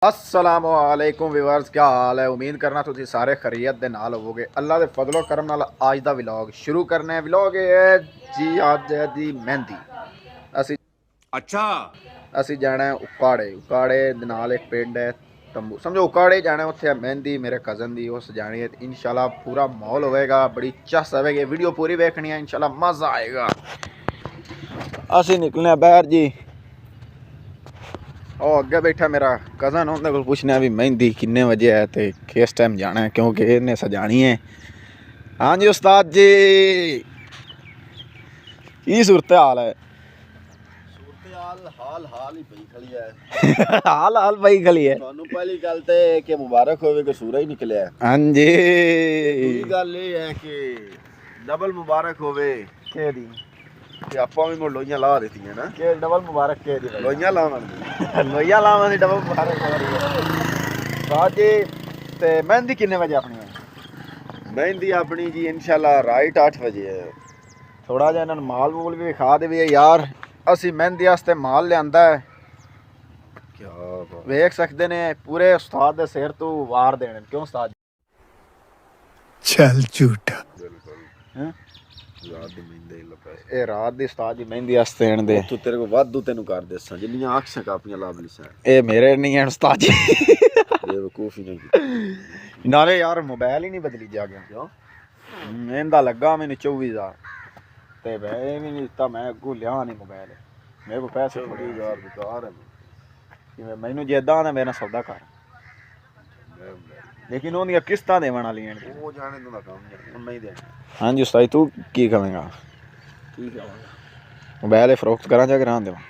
अस्सलाम वालेकुम व्यूअर्स, क्या हाल है। उम्मीद करना तुसी सारे खैरियत दे नाल होवोगे। अल्लाह दे फजलो करम नाल आज दा व्लॉग शुरू करने। व्लॉग है जी अज है दी मेहंदी। असी असी जाना है उकाड़े दे नाल एक पिंड है तंबू, समझो उकाड़े जाना है। उत्थे मेहंदी मेरे कज़न दी उस जानी है। इंशाल्लाह पूरा माहौल होएगा, बड़ी चस आवेगी। वीडियो पूरी देखनी है, इंशाल्लाह मज़ा आएगा। असी निकलने बाहर जी। और अगे बैठा मेरा कज़न, उन्हें को पूछना भी मेहंदी किन्ने बजे है तो किस टाइम जाना है, क्योंकि इन्हें सजानी है। हाँ जी उस्ताद जी, की सूरत हाल है? हाल ही पई खड़ी है। हाल पई खड़ी है। ਤੁਹਾਨੂੰ ਪਹਿਲੀ ਗੱਲ ਤੇ ਕਿ ਮੁਬਾਰਕ ਹੋਵੇ ਕਿ ਸੂਰਜ ਨਿਕਲਿਆ। हाँ जी, ਦੂਜੀ ਗੱਲ ਇਹ ਹੈ ਕਿ ਡਬਲ ਮੁਬਾਰਕ ਹੋਵੇ के दी ਕਿ ਆਪਾਂ ਵੀ ਲੋਈਆਂ ਲਾ ਦਿੱਤੀਆਂ ਨਾ। के डबल मुबारक के दी ਲੋਈਆਂ ਲਾਵਾਂ लोइया लावा दी डबल मुबारक हो रही है। उस्ताद जी ते मेहंदी किन्ने बजे अपनी है? ਮਹਿੰਦੀ ਆਪਣੀ ਜੀ ਇਨਸ਼ਾਅੱਲਾ ਰਾਈਟ 8 ਵਜੇ ਹੈ। थोड़ा जिहा इन्हां नूं माल मूल भी विखा दे यार। असी मेहंदी वास्ते माल लिआंदा है, ਕੀ ਬਾਤ। वेख सकते ने पूरे उस्ताद दे सिर तो वार देने। क्यों उस्ताद? चल झूठा। ਬਿਲਕੁਲ हैं ਰਾਤ ਦੀ ਮਹਿੰਦੀ ਲੱਪਾ। ਇਹ ਰਾਤ ਦੀ ਉਸਤਾਦ ਦੀ ਮਹਿੰਦੀ ਵਾਸਤੇ ਦੇਣ ਦੇ। ਤੂੰ ਤੇਰੇ ਕੋ ਵਾਧੂ ਤੈਨੂੰ ਕਰ ਦੇਸਾਂ ਜਿੰਨੀਆਂ ਅੱਖਾਂ ਕਾਪੀਆਂ ਲਾ ਬਲੀਸਾਂ। ਇਹ ਮੇਰੇ ਨਹੀਂ ਹਨ ਉਸਤਾਦ ਜੀ। ਬੇਵਕੂਫੀ ਨਹੀਂ ਕੀਤੀ। ਨਾਲੇ ਯਾਰ ਮੋਬਾਈਲ ਹੀ ਨਹੀਂ ਬਦਲੀ ਜਾ ਗਿਆ। ਕਿਉਂ? ਇਹਦਾ ਲੱਗਾ ਮੈਨੂੰ 24,000 ਤੇ ਮੈਂ ਵੀ ਨਹੀਂ ਦਿੱਤਾ। ਮੈਂ ਅੱਗੋਂ ਲਿਆ ਨਹੀਂ ਮੋਬਾਈਲ, ਮੇਰੇ ਕੋਲ ਪੈਸੇ ਥੋੜੀ। 40,000 ਬੇਕਾਰ ਹੈ। ਜਿਵੇਂ ਮੈਨੂੰ ਜਿੱਦਾਂ ਦਾ ਮੇਰਾ ਸੌਦਾ ਕਰ, ਲੇਕਿਨ ਉਹਦੀਆਂ ਕਿਸ਼ਤਾਂ ਦੇਵਣ ਵਾਲੀਆਂ ਨੇ। ਉਹ ਜਾਣੇ ਦਾ ਕੰਮ ਨਹੀਂ ਦੇ। ਹਾਂਜੀ ਉਸਤਾਦ ਤੂੰ ਕੀ ਕਹੇਂਗਾ? ਠੀਕ ਹੈ ਮੋਬਾਈਲ ਫਰੋਖਤ ਕਰਾਂ ਜਾਂ ਕਰਾਂ ਦੇਵਾਂ?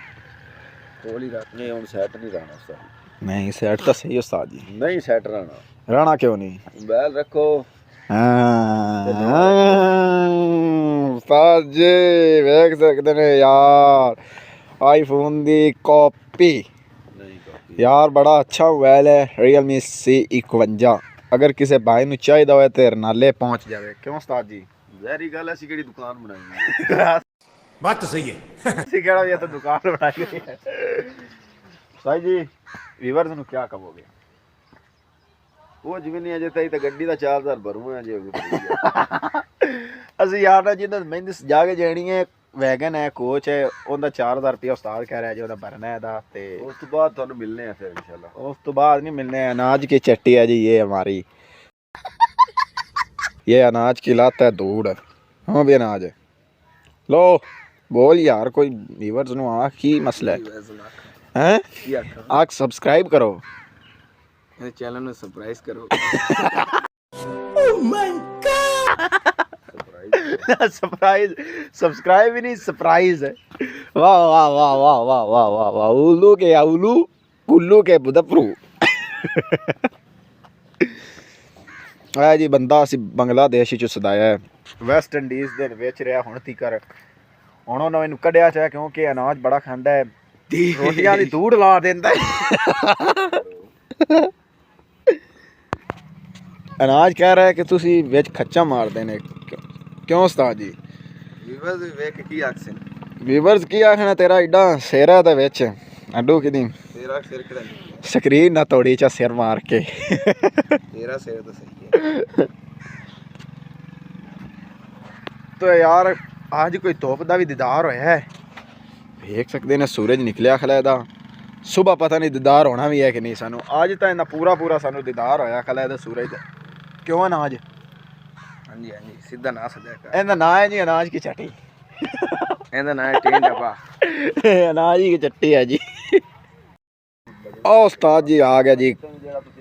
ਕੋਲ ਹੀ ਰੱਖਨੇ ਹੁਣ ਸੈੱਟ ਨਹੀਂ ਰਹਿਣਾ ਉਸਤਾਦ। ਨਹੀਂ ਸੈਟ ਤਾਂ ਸਹੀ ਉਸਤਾਦ ਜੀ। ਨਹੀਂ ਸੈੱਟ ਰਹਿਣਾ। ਰਹਿਣਾ ਕਿਉਂ ਨਹੀਂ? ਮੋਬਾਈਲ ਰੱਖੋ। ਉਸਤਾਦ ਜੀ ਵੇਖ ਸਕਦੇ ਨੇ ਯਾਰ, ਆਈਫੋਨ ਦੀ ਕਾਪੀ ਨਹੀਂ ਕਾਪੀ यार, बड़ा अच्छा मोबाइल है Realme C51। अगर किसी भाई ਨੂੰ ਚਾਹੀਦਾ ਹੋਵੇ ਤੇ ਨਾਲੇ ਪਹੁੰਚ ਜਾਵੇ। ਕਿਉਂ ਉਸਤਾਦ ਜੀ? ਜ਼ਹਿਰੀ ਗੱਲ ਐ, ਅਸੀਂ ਕਿਹੜੀ ਦੁਕਾਨ ਬਣਾਈ ਹੈ। बात तो सही है। ਅਸੀਂ ਕਿਹੜਾ ਵੀ ਇਹ ਤਾਂ ਦੁਕਾਨ ਬਣਾਈ ਹੋਈ ਹੈ। ਉਸਤਾਦ ਜੀ ਵੀਵਰਸ ਨੂੰ ਕੀ ਕਹੋਗੇ? ਉਹ ਜਿਵੇਂ ਨਹੀਂ ਅਜੇ ਤਾਈ ਤਾਂ ਗੱਡੀ ਦਾ 4,000 ਭਰੂਆ ਜੇ ਅਸੀਂ ਯਾਰ ਨਾ ਜਿਹਨਾਂ ਮਹਿੰਦੀ ਸਜਾ ਕੇ ਜਾਣੀ ਹੈ, ਵੈਗਨ ਹੈ, ਕੋਚ ਹੈ, ਉਹਦਾ 4,000 ਰੁਪਇਆ ਉਸਤਾਦ ਕਹਿ ਰਿਹਾ ਜੀ ਉਹਦਾ ਭਰਨਾ ਹੈ ਇਹਦਾ। ਤੇ ਉਸ ਤੋਂ ਬਾਅਦ ਤੁਹਾਨੂੰ ਮਿਲਨੇ ਆ ਫਿਰ ਇਨਸ਼ਾਅੱਲਾ। उस तो बाद नहीं मिलने। अनाज की चट्टी है जी ये हमारी। ये अनाज की लात है दूड़। हाँ भी अनाज है। लो बोल यार, कोई व्यूअर्स नु आ की मसला है हैं? ਕੀ ਆਖਾਂ? आग सब्सक्राइब करो, ਇਹ ਚੈਨਲ ਨੂੰ ਸਰਪ੍ਰਾਈਜ਼ ਕਰੋ। सरप्राइज सब्सक्राइब ही नहीं, सरप्राइज है। वाह वाह वाह वाह वाह वाह वाह वाह। उल्लू के उल्लू, कुल्लू के बुदपरू। ਆ ਜੀ ਬੰਦਾ ਅਸੀਂ ਬੰਗਲਾਦੇਸ਼ ਚ ਸਦਾਇਆ ਹੈ, ਵੈਸਟ ਇੰਡੀਜ਼ ਦੇ ਵਿੱਚ ਰਿਹਾ ਹੁਣ ਤੀਕਰ। ਹੁਣ ਉਹਨਾਂ ਮੈਨੂੰ ਕੱਢਿਆ ਚਾਹ ਕਿਉਂਕਿ ਅਨਾਜ ਬੜਾ ਖਾਂਦਾ ਹੈ, ਰੋਟੀਆਂ ਦੀ ਧੂੜ ਲਾ ਦਿੰਦਾ ਹੈ। ਅਨਾਜ ਕਹਿ ਰਿਹਾ ਕਿ ਤੁਸੀਂ ਵਿੱਚ ਖੱਚਾ ਮਾਰਦੇ ਨੇ। ਕਿਉਂ ਉਸਤਾਦ ਜੀ? ਵੀਵਰਸ ਵੇਖ ਕੀ ਆਖਣ। ਵੀਵਰਸ ਕੀ ਆਖਣਾ, ਤੇਰਾ ਏਡਾ ਸਿਰ ਹੈ ਦੇ ਵਿੱਚ ਅੱਡੂ ਕਿਦੀ ਤੇਰਾ ਸਿਰ ਕਿਹੜਾ? ਸਕਰੀਨ ਨਾ ਤੋੜੀ ਚਾ ਸਿਰ ਮਾਰ ਕੇ। ਤੇਰਾ ਸਿਰ ਤਾਂ ਸਹੀ ਹੈ। तो यार आज कोई धुप का भी दीदार होया है। देख सकते हैं सूरज निकलिया खला दा। सुबह पता नहीं दीदार होना भी है कि नहीं सानू। आज तो इन्ना पूरा पूरा सानू दीदार होया खला दा सूरज दा। क्यों अनाज? हाँ जी हाँ जी, सीधा ना सजा कर। इहदा ना है जी अनाज की चट्टी। ਇਹਦਾ ਨਾਂ ਹੈ ਟੇਨ ਡੱਬਾ। अनाज ही की चट्टी है जी। ओ उस्ताद जी आ गया जी,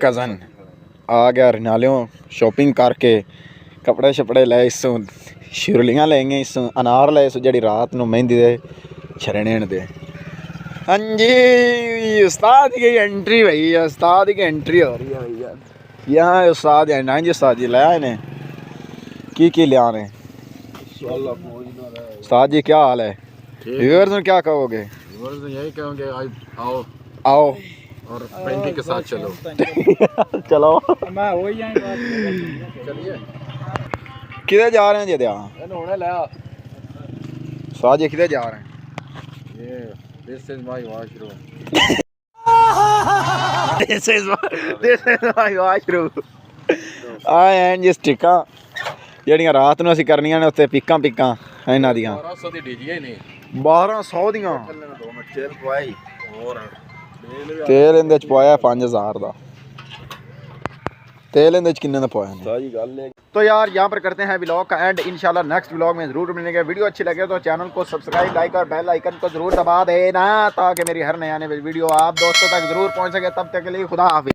कज़न आ गया रिनालियों शॉपिंग करके। कपड़े शपड़े ले इस शिरलियाँ लेंगे, इस अनार ले इस जड़ी रात नू मेहंदी दे छरने दे। हाँ जी उस्ताद की एंट्री भई है, उस्ताद की एंट्री हो रही है भैया। यहाँ उस्ताद है ना जी, उस्ताद जी ले आए ने की ले आने। उस्ताद जी क्या हाल है? व्यूअर्स को क्या कहोगे? यही कहोगे आओ आओ और मेहंदी के साथ चलो। चलो मैं हो ही जाएगा। चलिए किधर जा रहे हैं जी? ਇਹਨੂੰ ਹੁਣੇ ਲੈ ਆ। उस्ताद जी किधर जा रहे हैं? ये this is my washroom. this is my washroom ਆ ਐਂ ਜੀ ਸਟਿਕਾਂ ਜਿਹੜੀਆਂ ਰਾਤ ਨੂੰ ਅਸੀਂ ਕਰਨੀਆਂ ਨੇ ਉੱਤੇ ਪਿੱਕਾਂ ਇਹਨਾਂ ਦੀਆਂ 1200 ਦੀ ਡੀਜੀਏ ਨੇ 1200 ਦੀਆਂ ਦੋ ਮਿੰਟ ਚੇਲ ਪਵਾਈ ਹੋਰ ਤੇਲ ਇਹਦੇ ਚ ਪਾਇਆ 5000 ਦਾ तेल इन किन्ने का पाया सही गल है। तो यार यहाँ पर करते हैं व्लॉग का एंड इंशाल्लाह नेक्स्ट व्लॉग में ज़रूर मिलेंगे। वीडियो अच्छी लगे तो चैनल को सब्सक्राइब लाइक और बेल आइकन को ज़रूर दबा देना ताकि मेरी हर नया वीडियो आप दोस्तों तक ज़रूर पहुँच सके। तब तक के लिए खुदा हाफिज़।